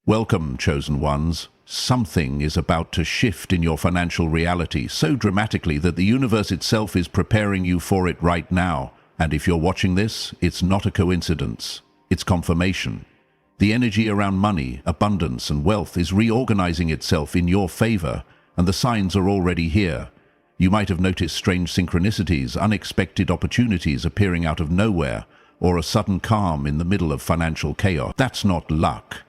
Welcome, chosen ones. Something is about to shift in your financial reality so dramatically that the universe itself is preparing you for it right now. And if you're watching this, it's not a coincidence. It's confirmation. The energy around money, abundance, and wealth is reorganizing itself in your favor, and the signs are already here. You might have noticed strange synchronicities, unexpected opportunities appearing out of nowhere, or a sudden calm in the middle of financial chaos. That's not luck.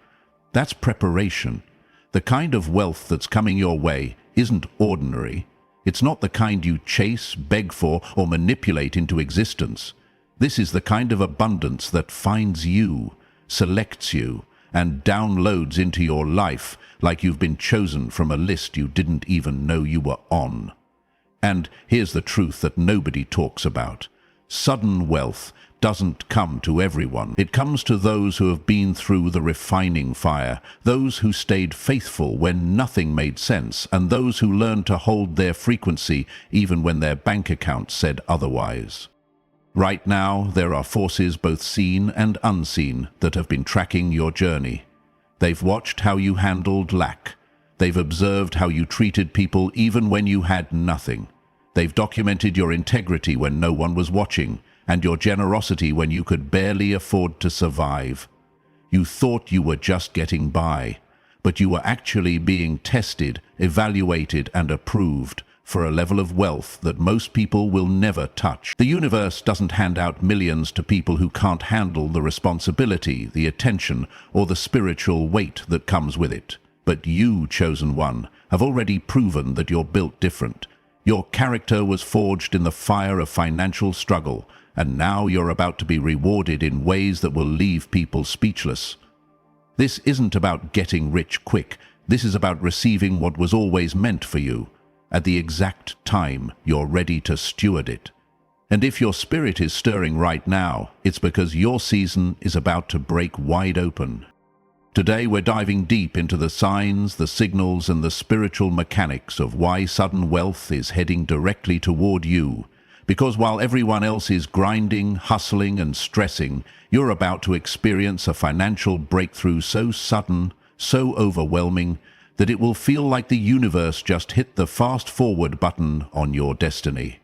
That's preparation. The kind of wealth that's coming your way isn't ordinary. It's not the kind you chase, beg for, or manipulate into existence. This is the kind of abundance that finds you, selects you, and downloads into your life like you've been chosen from a list you didn't even know you were on. And here's the truth that nobody talks about. Sudden wealth doesn't come to everyone. It comes to those who have been through the refining fire, those who stayed faithful when nothing made sense, and those who learned to hold their frequency even when their bank account said otherwise. Right now, there are forces both seen and unseen that have been tracking your journey. They've watched how you handled lack. They've observed how you treated people even when you had nothing. They've documented your integrity when no one was watching, and your generosity when you could barely afford to survive. You thought you were just getting by, but you were actually being tested, evaluated, and approved for a level of wealth that most people will never touch. The universe doesn't hand out millions to people who can't handle the responsibility, the attention, or the spiritual weight that comes with it. But you, chosen one, have already proven that you're built different. Your character was forged in the fire of financial struggle, and now you're about to be rewarded in ways that will leave people speechless. This isn't about getting rich quick. This is about receiving what was always meant for you, at the exact time you're ready to steward it. And if your spirit is stirring right now, it's because your season is about to break wide open. Today we're diving deep into the signs, the signals, and the spiritual mechanics of why sudden wealth is heading directly toward you. Because while everyone else is grinding, hustling, and stressing, you're about to experience a financial breakthrough so sudden, so overwhelming, that it will feel like the universe just hit the fast-forward button on your destiny.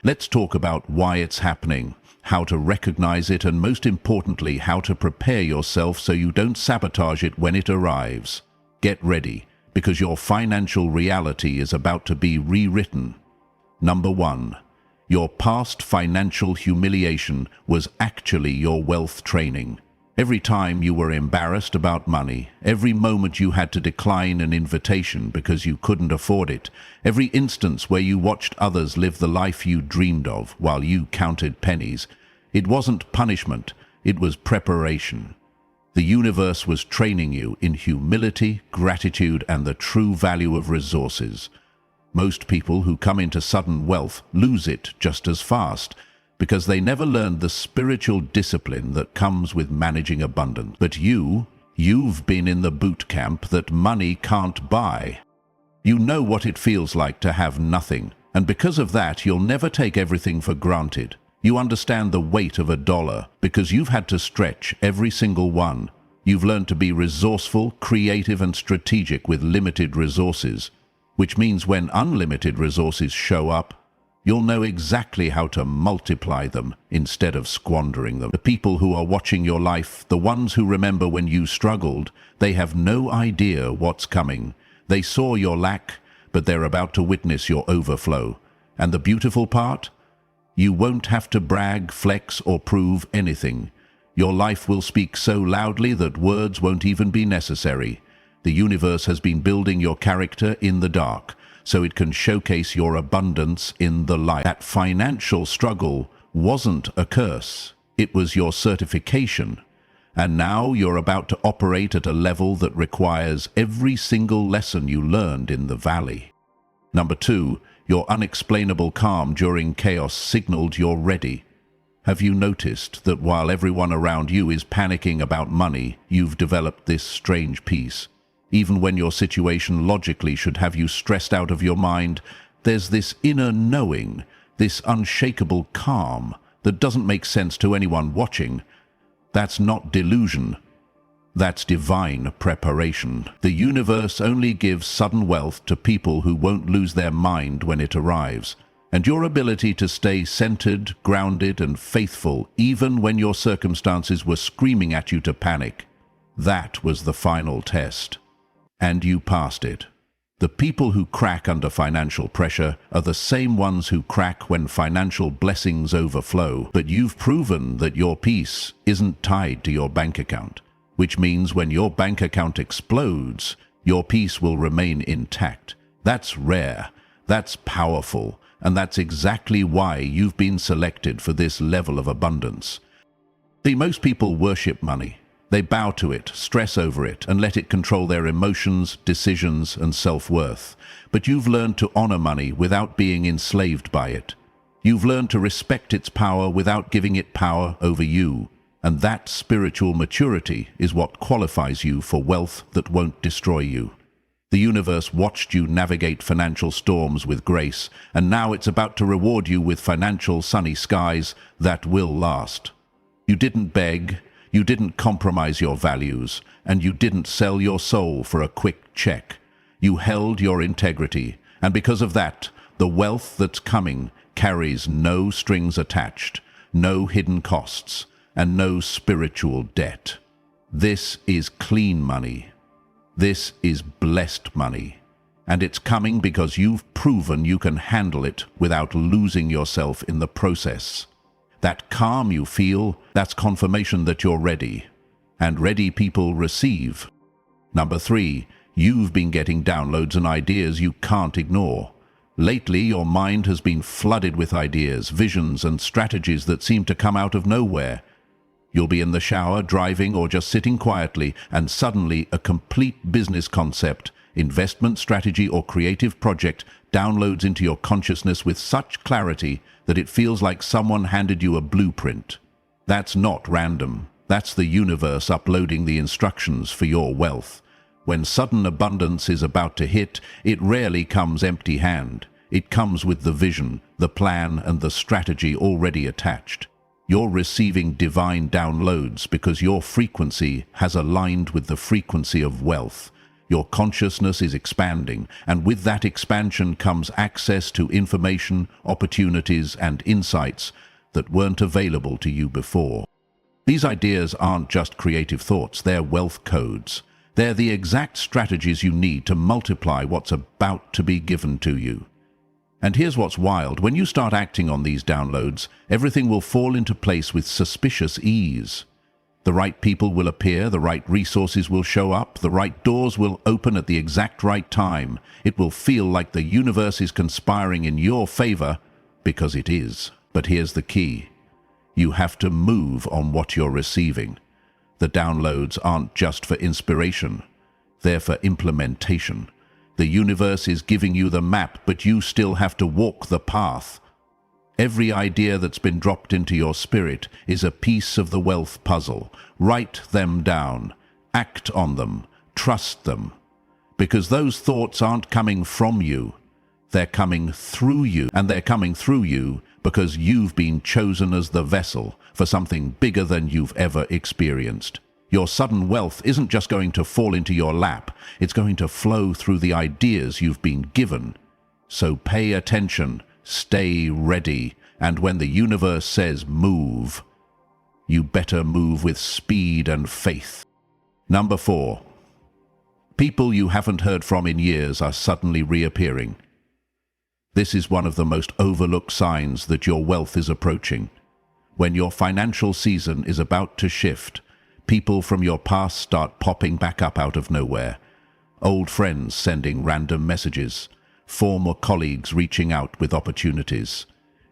Let's talk about why it's happening, how to recognize it, and most importantly, how to prepare yourself so you don't sabotage it when it arrives. Get ready, because your financial reality is about to be rewritten. Number 1. Your past financial humiliation was actually your wealth training. Every time you were embarrassed about money, every moment you had to decline an invitation because you couldn't afford it, every instance where you watched others live the life you dreamed of while you counted pennies, it wasn't punishment, it was preparation. The universe was training you in humility, gratitude, and the true value of resources. Most people who come into sudden wealth lose it just as fast because they never learned the spiritual discipline that comes with managing abundance. But you've been in the boot camp that money can't buy. You know what it feels like to have nothing, and because of that, you'll never take everything for granted. You understand the weight of a dollar because you've had to stretch every single one. You've learned to be resourceful, creative, and strategic with limited resources, which means when unlimited resources show up, you'll know exactly how to multiply them instead of squandering them. The people who are watching your life, the ones who remember when you struggled, they have no idea what's coming. They saw your lack, but they're about to witness your overflow. And the beautiful part? You won't have to brag, flex, or prove anything. Your life will speak so loudly that words won't even be necessary. The universe has been building your character in the dark, so it can showcase your abundance in the light. That financial struggle wasn't a curse, it was your certification. And now you're about to operate at a level that requires every single lesson you learned in the valley. Number 2, your unexplainable calm during chaos signaled you're ready. Have you noticed that while everyone around you is panicking about money, you've developed this strange peace? Even when your situation logically should have you stressed out of your mind, there's this inner knowing, this unshakable calm that doesn't make sense to anyone watching. That's not delusion. That's divine preparation. The universe only gives sudden wealth to people who won't lose their mind when it arrives. And your ability to stay centered, grounded, and faithful, even when your circumstances were screaming at you to panic, that was the final test. And you passed it. The people who crack under financial pressure are the same ones who crack when financial blessings overflow, but you've proven that your peace isn't tied to your bank account, which means when your bank account explodes, your peace will remain intact. That's rare, that's powerful, and that's exactly why you've been selected for this level of abundance. See, most people worship money. They bow to it, stress over it, and let it control their emotions, decisions, and self-worth. But you've learned to honor money without being enslaved by it. You've learned to respect its power without giving it power over you. And that spiritual maturity is what qualifies you for wealth that won't destroy you. The universe watched you navigate financial storms with grace, and now it's about to reward you with financial sunny skies that will last. You didn't beg. You didn't compromise your values, and you didn't sell your soul for a quick check. You held your integrity, and because of that, the wealth that's coming carries no strings attached, no hidden costs, and no spiritual debt. This is clean money. This is blessed money. And it's coming because you've proven you can handle it without losing yourself in the process. That calm you feel, that's confirmation that you're ready. And ready people receive. Number 3, you've been getting downloads and ideas you can't ignore. Lately, your mind has been flooded with ideas, visions, and strategies that seem to come out of nowhere. You'll be in the shower, driving, or just sitting quietly, and suddenly a complete business concept, investment strategy, or creative project downloads into your consciousness with such clarity that it feels like someone handed you a blueprint. That's not random. That's the universe uploading the instructions for your wealth. When sudden abundance is about to hit, it rarely comes empty-handed. It comes with the vision, the plan, and the strategy already attached. You're receiving divine downloads because your frequency has aligned with the frequency of wealth. Your consciousness is expanding, and with that expansion comes access to information, opportunities, and insights that weren't available to you before. These ideas aren't just creative thoughts, they're wealth codes. They're the exact strategies you need to multiply what's about to be given to you. And here's what's wild. When you start acting on these downloads, everything will fall into place with suspicious ease. The right people will appear, the right resources will show up, the right doors will open at the exact right time. It will feel like the universe is conspiring in your favor, because it is. But here's the key. You have to move on what you're receiving. The downloads aren't just for inspiration. They're for implementation. The universe is giving you the map, but you still have to walk the path. Every idea that's been dropped into your spirit is a piece of the wealth puzzle. Write them down. Act on them. Trust them. Because those thoughts aren't coming from you. They're coming through you. And they're coming through you because you've been chosen as the vessel for something bigger than you've ever experienced. Your sudden wealth isn't just going to fall into your lap. It's going to flow through the ideas you've been given. So pay attention. Stay ready, and when the universe says move, you better move with speed and faith. Number 4. People you haven't heard from in years are suddenly reappearing. This is one of the most overlooked signs that your wealth is approaching. When your financial season is about to shift, people from your past start popping back up out of nowhere. Old friends sending random messages. Former colleagues reaching out with opportunities.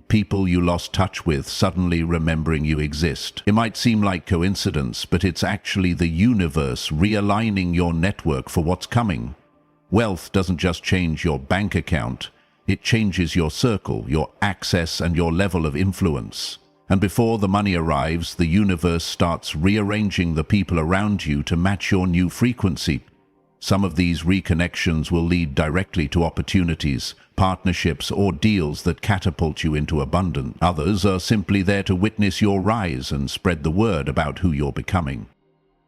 People you lost touch with suddenly remembering you exist. It might seem like coincidence, but it's actually the universe realigning your network for what's coming. Wealth doesn't just change your bank account. It changes your circle, your access, and your level of influence. And before the money arrives, the universe starts rearranging the people around you to match your new frequency. Some of these reconnections will lead directly to opportunities, partnerships, or deals that catapult you into abundance. Others are simply there to witness your rise and spread the word about who you're becoming.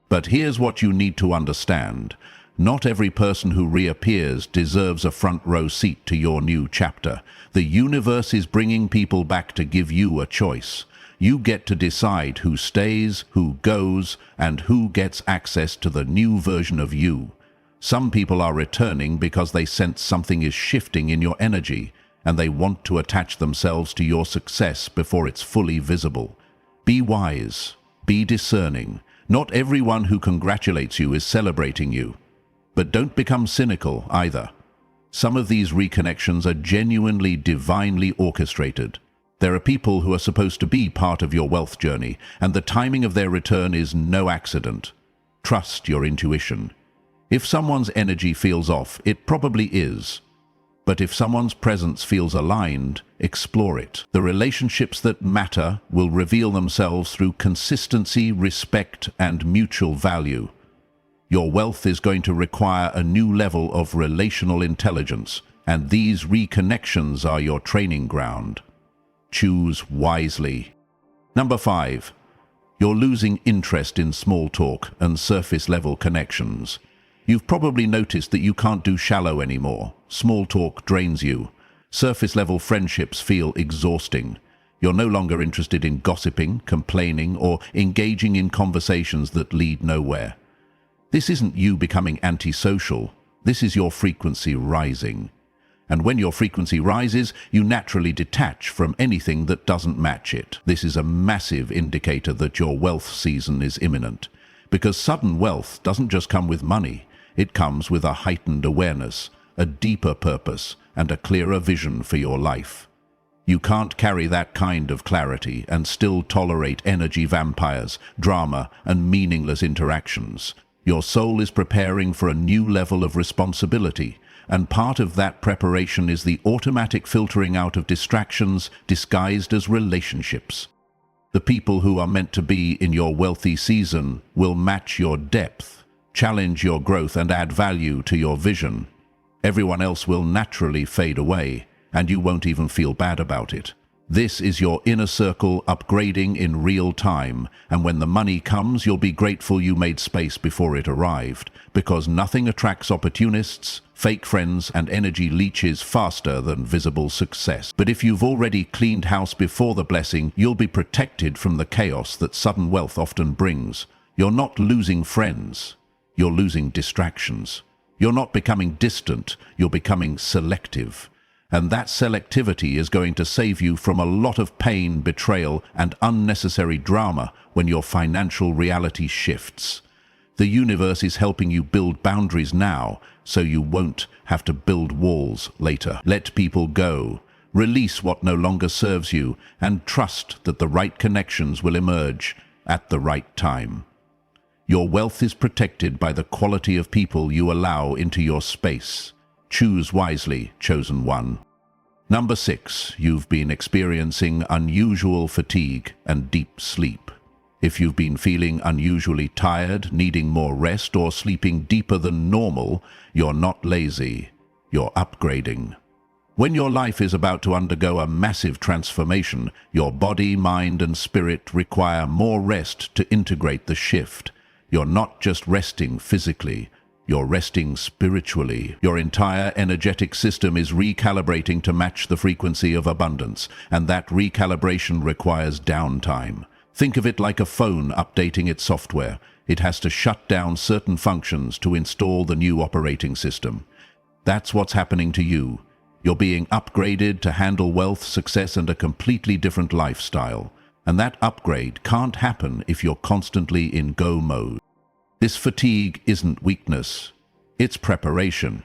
But here's what you need to understand. Not every person who reappears deserves a front row seat to your new chapter. The universe is bringing people back to give you a choice. You get to decide who stays, who goes, and who gets access to the new version of you. Some people are returning because they sense something is shifting in your energy, and they want to attach themselves to your success before it's fully visible. Be wise. Be discerning. Not everyone who congratulates you is celebrating you. But don't become cynical either. Some of these reconnections are genuinely divinely orchestrated. There are people who are supposed to be part of your wealth journey, and the timing of their return is no accident. Trust your intuition. If someone's energy feels off, it probably is. But if someone's presence feels aligned, explore it. The relationships that matter will reveal themselves through consistency, respect, and mutual value. Your wealth is going to require a new level of relational intelligence, and these reconnections are your training ground. Choose wisely. Number 5. You're losing interest in small talk and surface-level connections. You've probably noticed that you can't do shallow anymore. Small talk drains you. Surface-level friendships feel exhausting. You're no longer interested in gossiping, complaining, or engaging in conversations that lead nowhere. This isn't you becoming antisocial. This is your frequency rising. And when your frequency rises, you naturally detach from anything that doesn't match it. This is a massive indicator that your wealth season is imminent. Because sudden wealth doesn't just come with money. It comes with a heightened awareness, a deeper purpose, and a clearer vision for your life. You can't carry that kind of clarity and still tolerate energy vampires, drama, and meaningless interactions. Your soul is preparing for a new level of responsibility, and part of that preparation is the automatic filtering out of distractions disguised as relationships. The people who are meant to be in your wealthy season will match your depth, challenge your growth, and add value to your vision. Everyone else will naturally fade away, and you won't even feel bad about it. This is your inner circle upgrading in real time, and when the money comes, you'll be grateful you made space before it arrived, because nothing attracts opportunists, fake friends, and energy leeches faster than visible success. But if you've already cleaned house before the blessing, you'll be protected from the chaos that sudden wealth often brings. You're not losing friends. You're losing distractions. You're not becoming distant, you're becoming selective. And that selectivity is going to save you from a lot of pain, betrayal, and unnecessary drama when your financial reality shifts. The universe is helping you build boundaries now, so you won't have to build walls later. Let people go. Release what no longer serves you, and trust that the right connections will emerge at the right time. Your wealth is protected by the quality of people you allow into your space. Choose wisely, chosen one. Number 6, you've been experiencing unusual fatigue and deep sleep. If you've been feeling unusually tired, needing more rest, or sleeping deeper than normal, you're not lazy, you're upgrading. When your life is about to undergo a massive transformation, your body, mind, and spirit require more rest to integrate the shift. You're not just resting physically, you're resting spiritually. Your entire energetic system is recalibrating to match the frequency of abundance, and that recalibration requires downtime. Think of it like a phone updating its software. It has to shut down certain functions to install the new operating system. That's what's happening to you. You're being upgraded to handle wealth, success, and a completely different lifestyle. And that upgrade can't happen if you're constantly in go mode. This fatigue isn't weakness, it's preparation.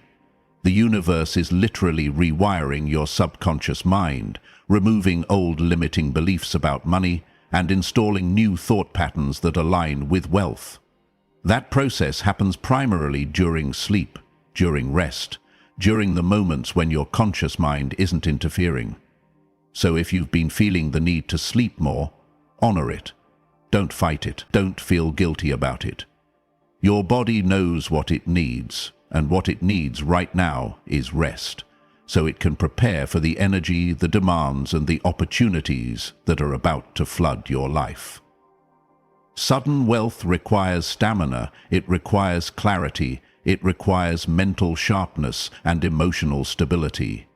The universe is literally rewiring your subconscious mind, removing old limiting beliefs about money, and installing new thought patterns that align with wealth. That process happens primarily during sleep, during rest, during the moments when your conscious mind isn't interfering. So if you've been feeling the need to sleep more, honor it. Don't fight it. Don't feel guilty about it. Your body knows what it needs, and what it needs right now is rest, so it can prepare for the energy, the demands, and the opportunities that are about to flood your life. Sudden wealth requires stamina, it requires clarity, it requires mental sharpness and emotional stability.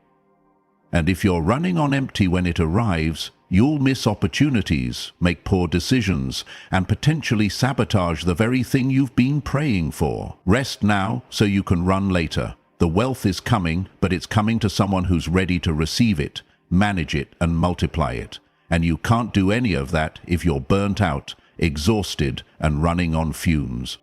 And if you're running on empty when it arrives, you'll miss opportunities, make poor decisions, and potentially sabotage the very thing you've been praying for. Rest now so you can run later. The wealth is coming, but it's coming to someone who's ready to receive it, manage it, and multiply it. And you can't do any of that if you're burnt out, exhausted, and running on fumes.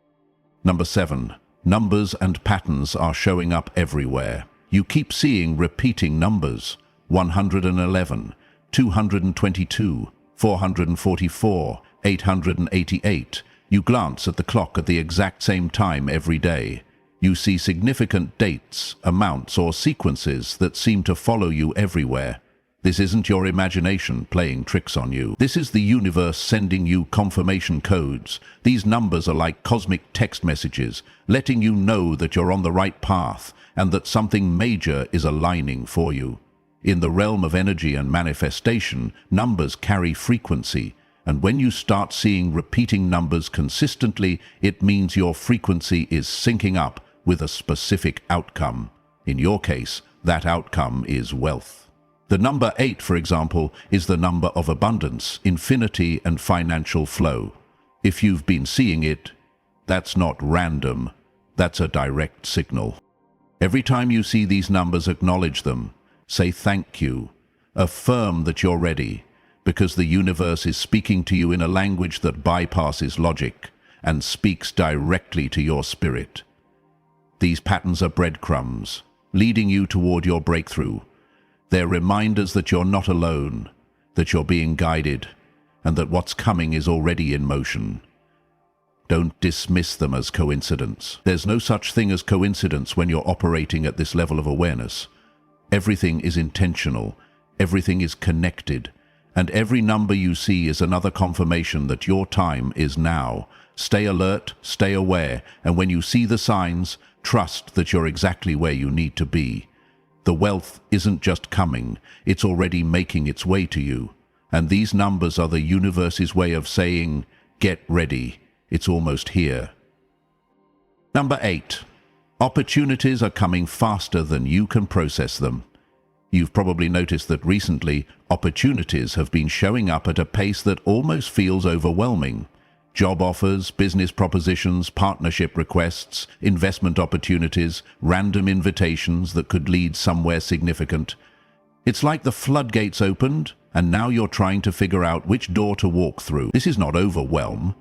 Number 7. Numbers and patterns are showing up everywhere. You keep seeing repeating numbers. 111, 222, 444, 888. You glance at the clock at the exact same time every day. You see significant dates, amounts, or sequences that seem to follow you everywhere. This isn't your imagination playing tricks on you. This is the universe sending you confirmation codes. These numbers are like cosmic text messages, letting you know that you're on the right path and that something major is aligning for you. In the realm of energy and manifestation, numbers carry frequency, and when you start seeing repeating numbers consistently, it means your frequency is syncing up with a specific outcome. In your case, that outcome is wealth. The number 8, for example, is the number of abundance, infinity, and financial flow. If you've been seeing it, that's not random, that's a direct signal. Every time you see these numbers, acknowledge them. Say thank you. Affirm that you're ready, because the universe is speaking to you in a language that bypasses logic and speaks directly to your spirit. These patterns are breadcrumbs, leading you toward your breakthrough. They're reminders that you're not alone, that you're being guided, and that what's coming is already in motion. Don't dismiss them as coincidence. There's no such thing as coincidence when you're operating at this level of awareness. Everything is intentional, everything is connected, and every number you see is another confirmation that your time is now. Stay alert, stay aware, and when you see the signs, trust that you're exactly where you need to be. The wealth isn't just coming, it's already making its way to you. And these numbers are the universe's way of saying, get ready, it's almost here. Number 8. Opportunities are coming faster than you can process them. You've probably noticed that recently, opportunities have been showing up at a pace that almost feels overwhelming. Job offers, business propositions, partnership requests, investment opportunities, random invitations that could lead somewhere significant. It's like the floodgates opened, and now you're trying to figure out which door to walk through. This is not overwhelm.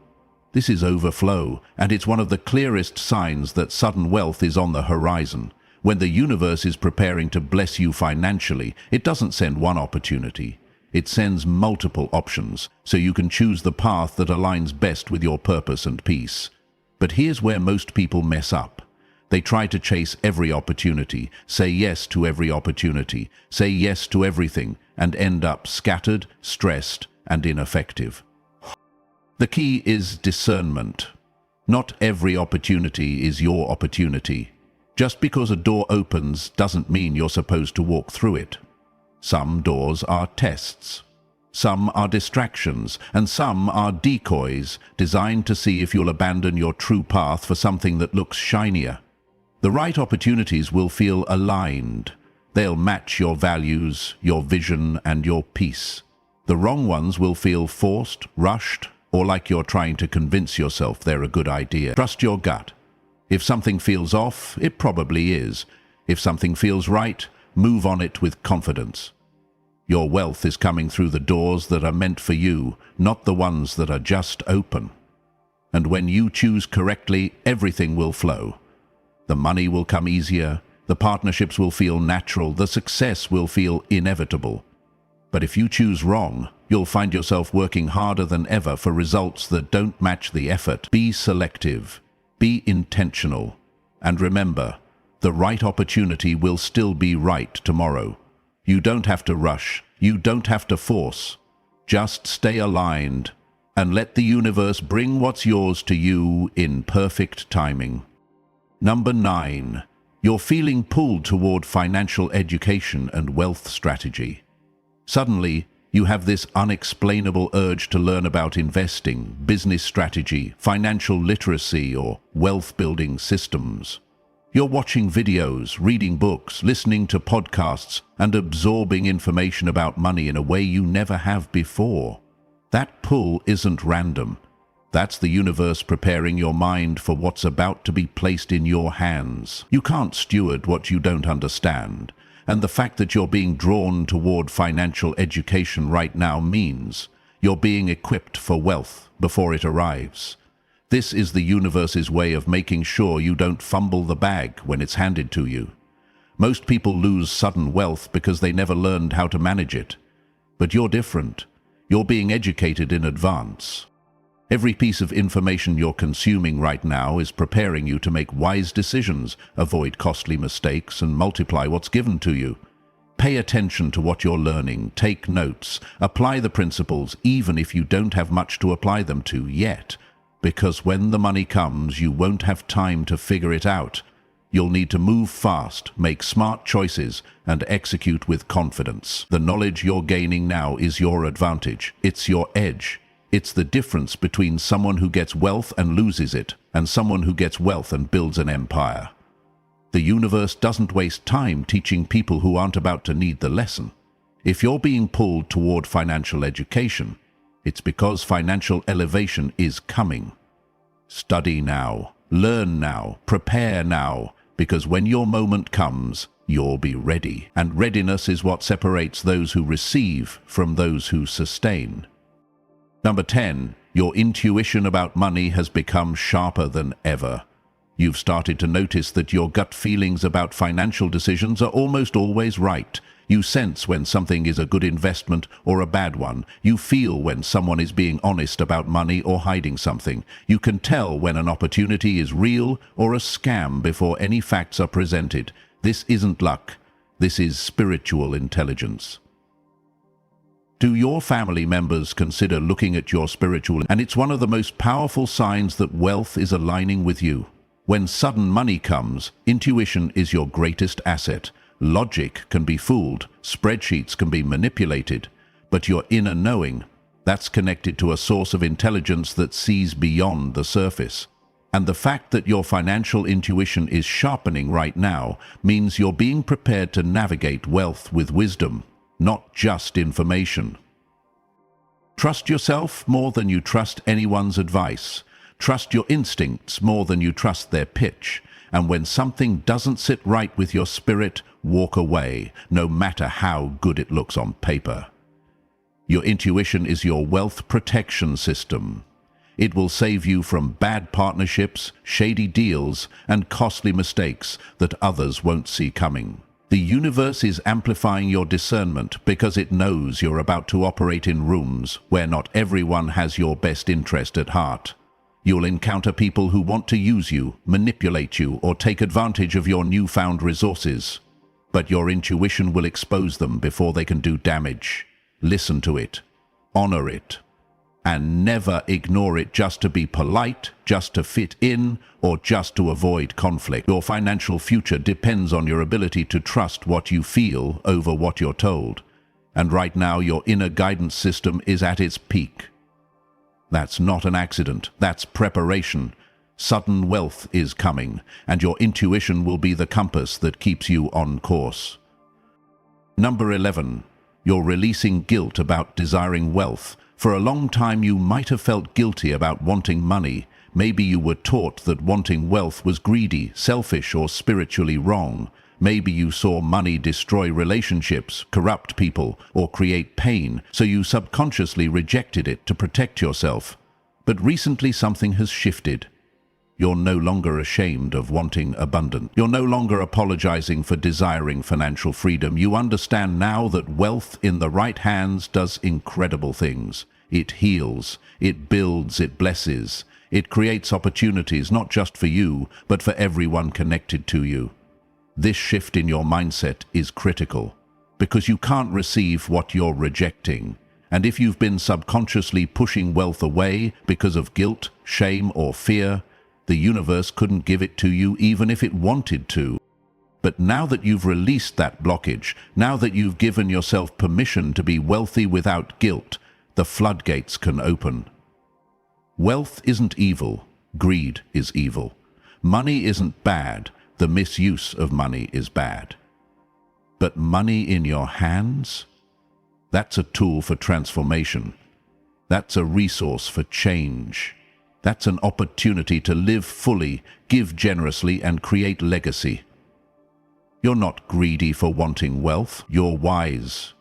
This is overflow, and it's one of the clearest signs that sudden wealth is on the horizon. When the universe is preparing to bless you financially, it doesn't send one opportunity. It sends multiple options, so you can choose the path that aligns best with your purpose and peace. But here's where most people mess up. They try to chase every opportunity, say yes to every opportunity, say yes to everything, and end up scattered, stressed, and ineffective. The key is discernment. Not every opportunity is your opportunity. Just because a door opens doesn't mean you're supposed to walk through it. Some doors are tests. Some are distractions, and some are decoys designed to see if you'll abandon your true path for something that looks shinier. The right opportunities will feel aligned. They'll match your values, your vision, and your peace. The wrong ones will feel forced, rushed, or like you're trying to convince yourself they're a good idea. Trust your gut. If something feels off, it probably is. If something feels right, move on it with confidence. Your wealth is coming through the doors that are meant for you, not the ones that are just open. And when you choose correctly, everything will flow. The money will come easier, the partnerships will feel natural, the success will feel inevitable. But if you choose wrong, you'll find yourself working harder than ever for results that don't match the effort. Be selective, be intentional, and remember, the right opportunity will still be right tomorrow. You don't have to rush, you don't have to force. Just stay aligned and let the universe bring what's yours to you in perfect timing. Number 9. You're feeling pulled toward financial education and wealth strategy. Suddenly, You have this unexplainable urge to learn about investing, business strategy, financial literacy, or wealth-building systems. You're watching videos, reading books, listening to podcasts, and absorbing information about money in a way you never have before. That pull isn't random. That's the universe preparing your mind for what's about to be placed in your hands. You can't steward what you don't understand, and the fact that you're being drawn toward financial education right now means you're being equipped for wealth before it arrives. This is the universe's way of making sure you don't fumble the bag when it's handed to you. Most people lose sudden wealth because they never learned how to manage it. But you're different. You're being educated in advance. Every piece of information you're consuming right now is preparing you to make wise decisions, avoid costly mistakes, and multiply what's given to you. Pay attention to what you're learning, take notes, apply the principles even if you don't have much to apply them to yet. Because when the money comes, you won't have time to figure it out. You'll need to move fast, make smart choices, and execute with confidence. The knowledge you're gaining now is your advantage. It's your edge. It's the difference between someone who gets wealth and loses it, and someone who gets wealth and builds an empire. The universe doesn't waste time teaching people who aren't about to need the lesson. If you're being pulled toward financial education, it's because financial elevation is coming. Study now, learn now, prepare now, because when your moment comes, you'll be ready. And readiness is what separates those who receive from those who sustain. Number 10, your intuition about money has become sharper than ever. You've started to notice that your gut feelings about financial decisions are almost always right. You sense when something is a good investment or a bad one. You feel when someone is being honest about money or hiding something. You can tell when an opportunity is real or a scam before any facts are presented. This isn't luck. This is spiritual intelligence. Do your family members consider looking at your spiritual? And it's one of the most powerful signs that wealth is aligning with you. When sudden money comes, intuition is your greatest asset. Logic can be fooled, spreadsheets can be manipulated, but your inner knowing, that's connected to a source of intelligence that sees beyond the surface. And the fact that your financial intuition is sharpening right now means you're being prepared to navigate wealth with wisdom, not just information. Trust yourself more than you trust anyone's advice. Trust your instincts more than you trust their pitch. And when something doesn't sit right with your spirit, walk away, no matter how good it looks on paper. Your intuition is your wealth protection system. It will save you from bad partnerships, shady deals, and costly mistakes that others won't see coming. The universe is amplifying your discernment because it knows you're about to operate in rooms where not everyone has your best interest at heart. You'll encounter people who want to use you, manipulate you, or take advantage of your newfound resources. But your intuition will expose them before they can do damage. Listen to it, honor it, and never ignore it just to be polite, just to fit in, or just to avoid conflict. Your financial future depends on your ability to trust what you feel over what you're told. And right now, your inner guidance system is at its peak. That's not an accident. That's preparation. Sudden wealth is coming, and your intuition will be the compass that keeps you on course. Number 11. You're releasing guilt about desiring wealth. For a long time, you might have felt guilty about wanting money. Maybe you were taught that wanting wealth was greedy, selfish, or spiritually wrong. Maybe you saw money destroy relationships, corrupt people, or create pain, so you subconsciously rejected it to protect yourself. But recently something has shifted. You're no longer ashamed of wanting abundance. You're no longer apologizing for desiring financial freedom. You understand now that wealth in the right hands does incredible things. It heals, it builds, it blesses. It creates opportunities not just for you, but for everyone connected to you. This shift in your mindset is critical, because you can't receive what you're rejecting. And if you've been subconsciously pushing wealth away because of guilt, shame, or fear, the universe couldn't give it to you even if it wanted to. But now that you've released that blockage, now that you've given yourself permission to be wealthy without guilt, the floodgates can open. Wealth isn't evil, greed is evil. Money isn't bad, the misuse of money is bad. But money in your hands? That's a tool for transformation. That's a resource for change. That's an opportunity to live fully, give generously, and create legacy. You're not greedy for wanting wealth, you're wise.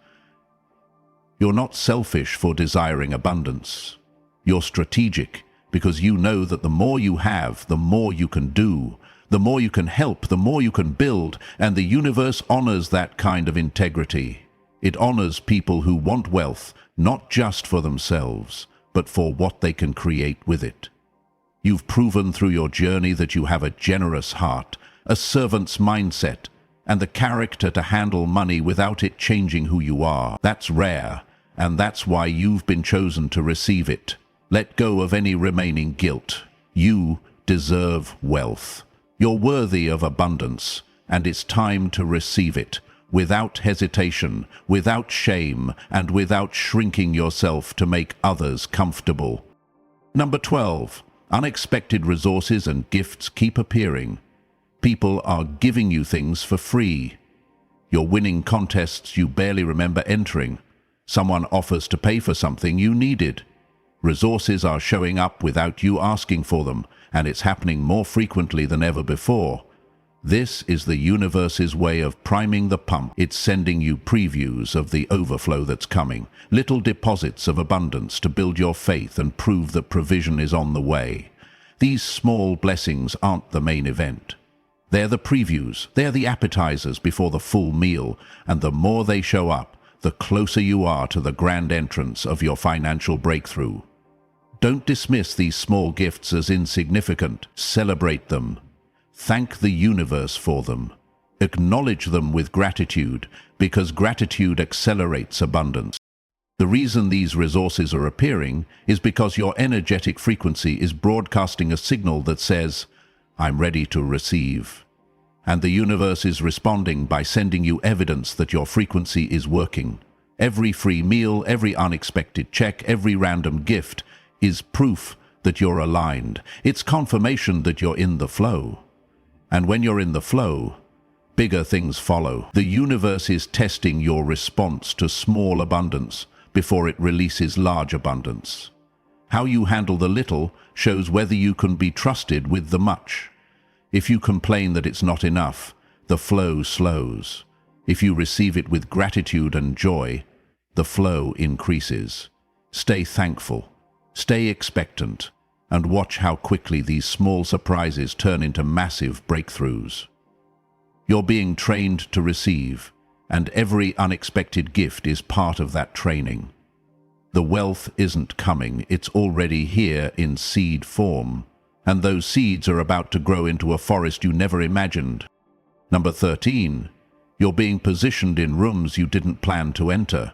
You're not selfish for desiring abundance. You're strategic because you know that the more you have, the more you can do, the more you can help, the more you can build, and the universe honors that kind of integrity. It honors people who want wealth, not just for themselves, but for what they can create with it. You've proven through your journey that you have a generous heart, a servant's mindset, and the character to handle money without it changing who you are. That's rare, and that's why you've been chosen to receive it. Let go of any remaining guilt. You deserve wealth. You're worthy of abundance, and it's time to receive it, without hesitation, without shame, and without shrinking yourself to make others comfortable. Number 12. Unexpected resources and gifts keep appearing. People are giving you things for free. You're winning contests you barely remember entering. Someone offers to pay for something you needed. Resources are showing up without you asking for them, and it's happening more frequently than ever before. This is the universe's way of priming the pump. It's sending you previews of the overflow that's coming, little deposits of abundance to build your faith and prove that provision is on the way. These small blessings aren't the main event. They're the previews, they're the appetizers before the full meal, and the more they show up, the closer you are to the grand entrance of your financial breakthrough. Don't dismiss these small gifts as insignificant. Celebrate them. Thank the universe for them. Acknowledge them with gratitude, because gratitude accelerates abundance. The reason these resources are appearing is because your energetic frequency is broadcasting a signal that says, "I'm ready to receive." And the universe is responding by sending you evidence that your frequency is working. Every free meal, every unexpected check, every random gift is proof that you're aligned. It's confirmation that you're in the flow. And when you're in the flow, bigger things follow. The universe is testing your response to small abundance before it releases large abundance. How you handle the little shows whether you can be trusted with the much. If you complain that it's not enough, the flow slows. If you receive it with gratitude and joy, the flow increases. Stay thankful, stay expectant, and watch how quickly these small surprises turn into massive breakthroughs. You're being trained to receive, and every unexpected gift is part of that training. The wealth isn't coming, it's already here in seed form, and those seeds are about to grow into a forest you never imagined. Number 13. You're being positioned in rooms you didn't plan to enter.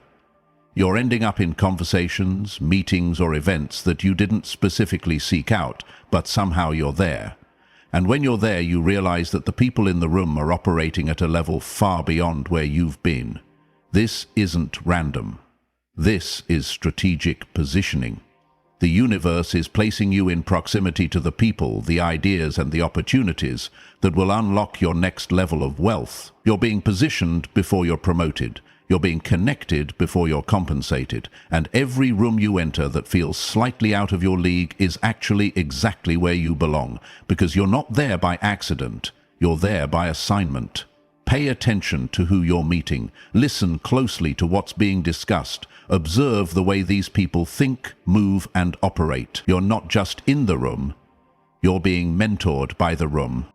You're ending up in conversations, meetings, or events that you didn't specifically seek out, but somehow you're there. And when you're there, you realize that the people in the room are operating at a level far beyond where you've been. This isn't random. This is strategic positioning. The universe is placing you in proximity to the people, the ideas, and the opportunities that will unlock your next level of wealth. You're being positioned before you're promoted. You're being connected before you're compensated. And every room you enter that feels slightly out of your league is actually exactly where you belong, because you're not there by accident. You're there by assignment. Pay attention to who you're meeting. Listen closely to what's being discussed. Observe the way these people think, move, and operate. You're not just in the room. You're being mentored by the room.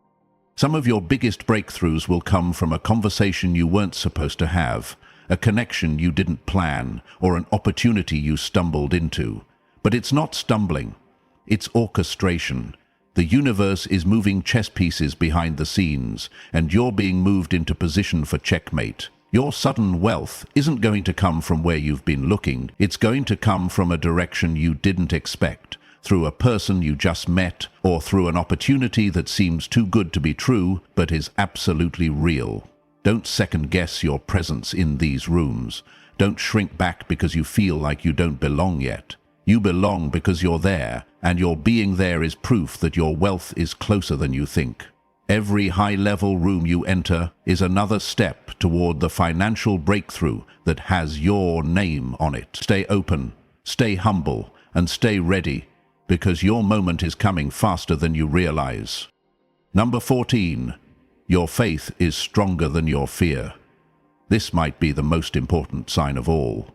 Some of your biggest breakthroughs will come from a conversation you weren't supposed to have, a connection you didn't plan, or an opportunity you stumbled into. But it's not stumbling. It's orchestration. The universe is moving chess pieces behind the scenes, and you're being moved into position for checkmate. Your sudden wealth isn't going to come from where you've been looking. It's going to come from a direction you didn't expect. through a person you just met, or through an opportunity that seems too good to be true but is absolutely real. Don't second-guess your presence in these rooms. Don't shrink back because you feel like you don't belong yet. You belong because you're there, and your being there is proof that your wealth is closer than you think. Every high-level room you enter is another step toward the financial breakthrough that has your name on it. Stay open, stay humble, and stay ready, because your moment is coming faster than you realize. Number 14. Your faith is stronger than your fear. This might be the most important sign of all.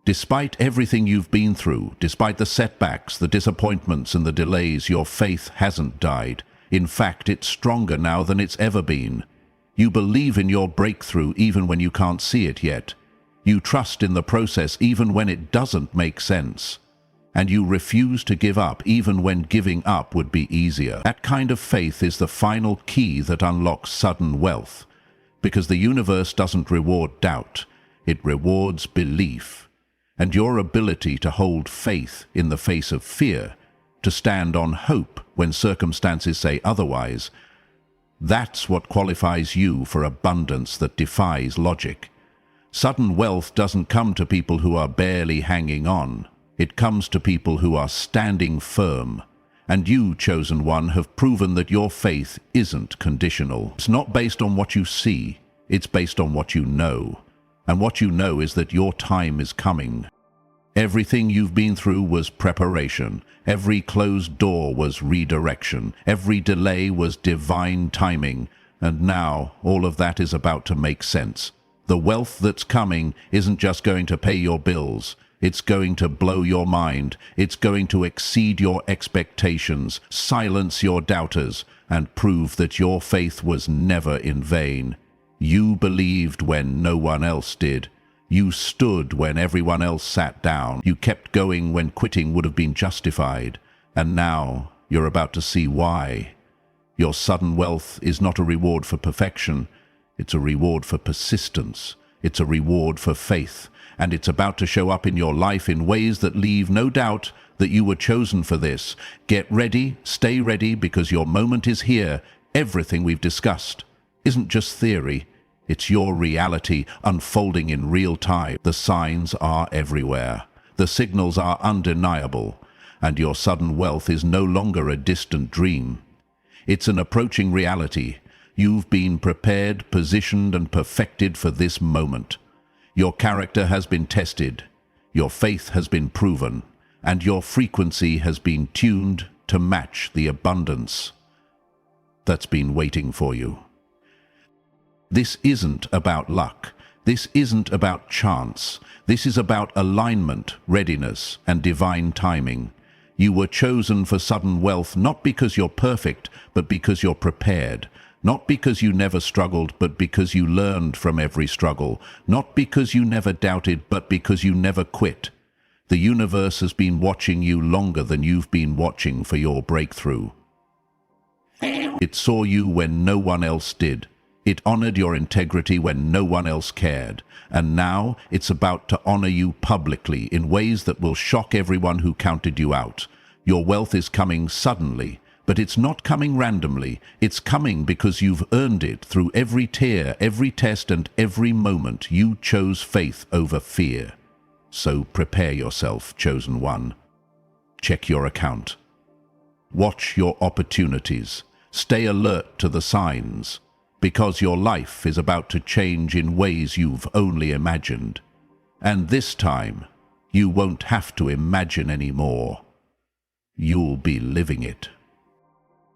Despite everything you've been through, despite the setbacks, the disappointments, and the delays, your faith hasn't died. In fact, it's stronger now than it's ever been. You believe in your breakthrough even when you can't see it yet. You trust in the process even when it doesn't make sense. And you refuse to give up even when giving up would be easier. That kind of faith is the final key that unlocks sudden wealth. Because the universe doesn't reward doubt, it rewards belief. And your ability to hold faith in the face of fear, to stand on hope when circumstances say otherwise, that's what qualifies you for abundance that defies logic. Sudden wealth doesn't come to people who are barely hanging on. It comes to people who are standing firm. And you, chosen one, have proven that your faith isn't conditional. It's not based on what you see, it's based on what you know. And what you know is that your time is coming. Everything you've been through was preparation. Every closed door was redirection. Every delay was divine timing. And now all of that is about to make sense. The wealth that's coming isn't just going to pay your bills. It's going to blow your mind. It's going to exceed your expectations, silence your doubters, and prove that your faith was never in vain. You believed when no one else did. You stood when everyone else sat down. You kept going when quitting would have been justified. And now you're about to see why. Your sudden wealth is not a reward for perfection. It's a reward for persistence. It's a reward for faith. And it's about to show up in your life in ways that leave no doubt that you were chosen for this. Get ready, stay ready, because your moment is here. Everything we've discussed isn't just theory. It's your reality unfolding in real time. The signs are everywhere. The signals are undeniable. And your sudden wealth is no longer a distant dream. It's an approaching reality. You've been prepared, positioned, and perfected for this moment. Your character has been tested. Your faith has been proven. And your frequency has been tuned to match the abundance that's been waiting for you. This isn't about luck. This isn't about chance. This is about alignment, readiness, and divine timing. You were chosen for sudden wealth not because you're perfect, but because you're prepared. Not because you never struggled, but because you learned from every struggle. Not because you never doubted, but because you never quit. The universe has been watching you longer than you've been watching for your breakthrough. It saw you when no one else did. It honored your integrity when no one else cared. And now it's about to honor you publicly in ways that will shock everyone who counted you out. Your wealth is coming suddenly, but it's not coming randomly. It's coming because you've earned it through every tear, every test, and every moment you chose faith over fear. So prepare yourself, chosen one. Check your account. Watch your opportunities. Stay alert to the signs. Because your life is about to change in ways you've only imagined. And this time, you won't have to imagine anymore. You'll be living it.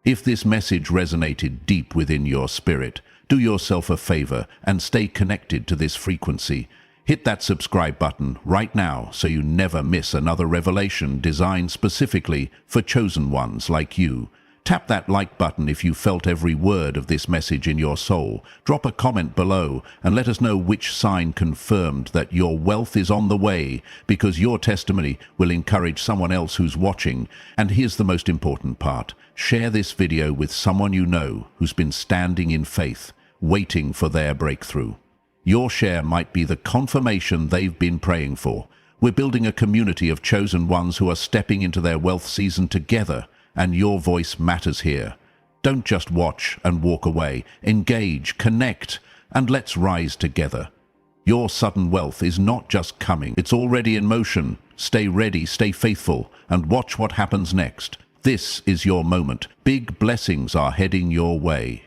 If this message resonated deep within your spirit, do yourself a favor and stay connected to this frequency. Hit that subscribe button right now so you never miss another revelation designed specifically for chosen ones like you. Tap that like button if you felt every word of this message in your soul. Drop a comment below and let us know which sign confirmed that your wealth is on the way, because your testimony will encourage someone else who's watching. And here's the most important part. Share this video with someone you know who's been standing in faith, waiting for their breakthrough. Your share might be the confirmation they've been praying for. We're building a community of chosen ones who are stepping into their wealth season together, and your voice matters here. Don't just watch and walk away. Engage, connect, and let's rise together. Your sudden wealth is not just coming, it's already in motion. Stay ready, stay faithful, and watch what happens next. This is your moment. Big blessings are heading your way.